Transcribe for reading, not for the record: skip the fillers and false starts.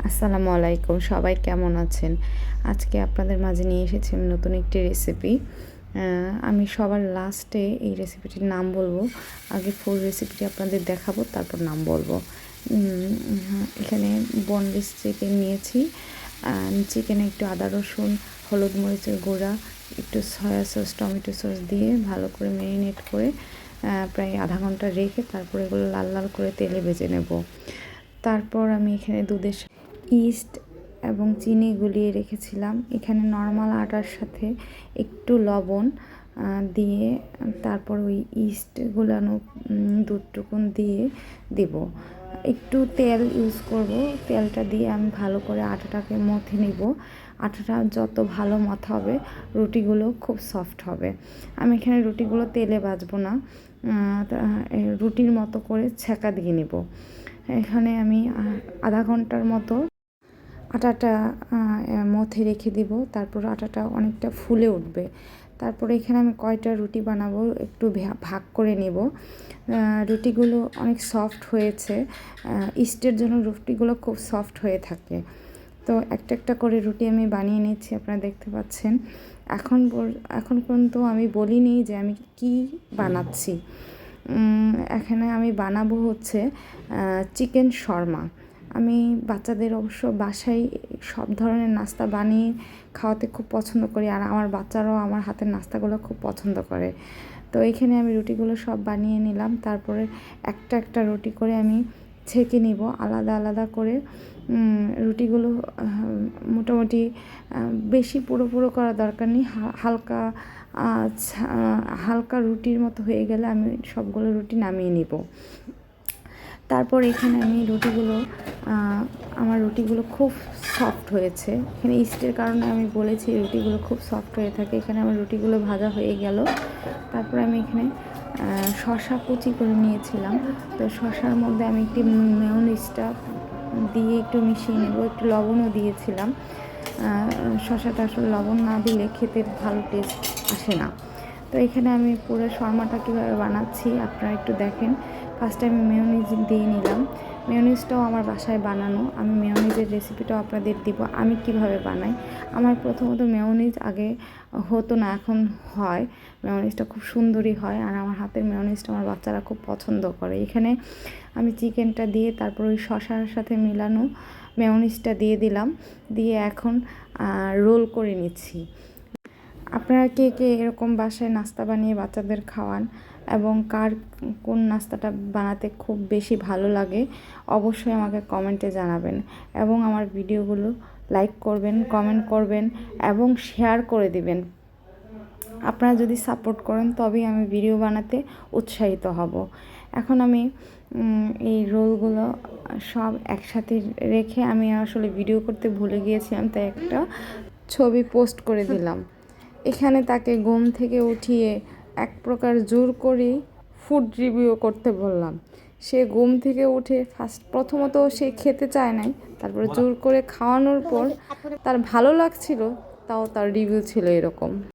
আসসালামু আলাইকুম, সবাই কেমন আছেন? আজকে আপনাদের মাঝে নিয়ে এসেছি আমি নতুন একটি রেসিপি। আমি সবার লাস্টে এই রেসিপিটির নাম বলবো। আগে ফুল রেসিপিটি আপনাদের দেখাবো, তারপর নাম বলবো। এখানে বোনলেস চিকেন নিয়েছি। চিকেনে একটু আদা রসুন, হলুদ মরিচের গুঁড়া, একটু সয়া সস, টমেটো সস দিয়ে ভালো করে ম্যারিনেট করে প্রায় আধা ঘন্টা রেখে তারপর এগুলো লাল লাল করে তেলে ভেজে নেব। তারপর আমি এখানে দুধের ইস্ট এবং চিনি গুলিয়ে রেখেছিলাম। এখানে নর্মাল আটার সাথে একটু লবণ দিয়ে তারপর ওই ইস্ট গুলানো দুধটুকুন দিয়ে দেব। একটু তেল ইউজ করব। তেলটা দিয়ে আমি ভালো করে আটাটাকে মথে নিব। আটাটা যত ভালো মথা হবে রুটিগুলো খুব সফট হবে। আমি এখানে রুটিগুলো তেলে ভাজবো না, রুটির মতো করে ছ্যাঁকা দিয়ে নেব। এখানে আমি আধা ঘন্টার মতো আটাটা মথে রেখে দিব। তারপর আটাটা অনেকটা ফুলে উঠবে। তারপরে এখানে আমি কয়টা রুটি বানাবো একটু ভাগ করে নেব। রুটিগুলো অনেক সফট হয়েছে, ইস্টের জন্য রুটিগুলো খুব সফট হয়ে থাকে। তো একটা একটা করে রুটি আমি বানিয়ে নিচ্ছি, আপনারা দেখতে পাচ্ছেন। এখন পর্যন্ত আমি বলিনি যে আমি কি বানাচ্ছি। এখানে আমি বানাবো হচ্ছে চিকেন শর্মা। আমি বাচ্চাদের অবশ্য বাসায় সব ধরনের নাস্তা বানিয়ে খাওয়াতে খুব পছন্দ করি, আর আমার বাচ্চারাও আমার হাতের নাস্তাগুলো খুব পছন্দ করে। তো এখানে আমি রুটিগুলো সব বানিয়ে নিলাম। তারপরে একটা একটা রুটি করে আমি ছেঁকে নিব আলাদা আলাদা করে। রুটিগুলো মোটামুটি বেশি পুরো পুরো করা দরকার নেই, হালকা হালকা রুটির মতো হয়ে গেলে আমি সবগুলো রুটি নামিয়ে নিব। তারপর এখানে আমি আমার রুটিগুলো খুব সফট হয়েছে। এখানে ইস্টের কারণে আমি বলেছি রুটিগুলো খুব সফট হয়ে থাকে। এখানে আমার রুটিগুলো ভাজা হয়ে গেল। তারপর আমি এখানে শসা কুচি করে নিয়েছিলাম। তো শসার মধ্যে আমি একটি মেয়োনিজটা দিয়ে একটু মিশিয়ে নেব। একটু লবণও দিয়েছিলাম। শসাটা আসলে লবণ না দিলে খেতে ভালো টেস্ট আসে না। তো এখানে আমি পুরো শর্মাটা কীভাবে বানাচ্ছি আপনারা একটু দেখেন। ফার্স্টে আমি মেয়োনিজ দিয়ে নিলাম। মেয়োনিজটাও আমার বাসায় বানানো, আমি মেয়োনিজের রেসিপিটাও আপনাদের দিব আমি কিভাবে বানাই। আমার প্রথমত মেয়োনিজ আগে হতো না, এখন হয়। মেয়োনিজটা খুব সুন্দরই হয়, আর আমার হাতের মেয়োনিজটা আমার বাচ্চারা খুব পছন্দ করে। এখানে আমি চিকেনটা দিয়ে তারপর ওই শসার সাথে মিলানো মেয়োনিজটা দিয়ে দিলাম, দিয়ে এখন রোল করে নিচ্ছি। আপনারা কে কে এরকম বাসায় নাস্তা বানিয়ে বাচ্চাদের খাওয়ান এবং কার কোন নাস্তাটা বানাতে খুব বেশি ভালো লাগে অবশ্যই আমাকে কমেন্টে জানাবেন, এবং আমার ভিডিওগুলো লাইক করবেন, কমেন্ট করবেন এবং শেয়ার করে দিবেন। আপনারা যদি সাপোর্ট করেন তবেই আমি ভিডিও বানাতে উৎসাহিত হব। এখন আমি এই রোলগুলো সব একসাথে রেখে আমি আসলে ভিডিও করতে ভুলে গিয়েছিলাম, তাই একটা ছবি পোস্ট করে দিলাম। এখানে তাকে ঘুম থেকে উঠিয়ে এক প্রকার জোর করেই ফুড রিভিউ করতে বললাম। সে ঘুম থেকে উঠে প্রথমত সে খেতে চায় নাই, তারপরে জোর করে খাওয়ানোর পর তার ভালো লাগছিল, তাও তার রিভিউ ছিল এরকম।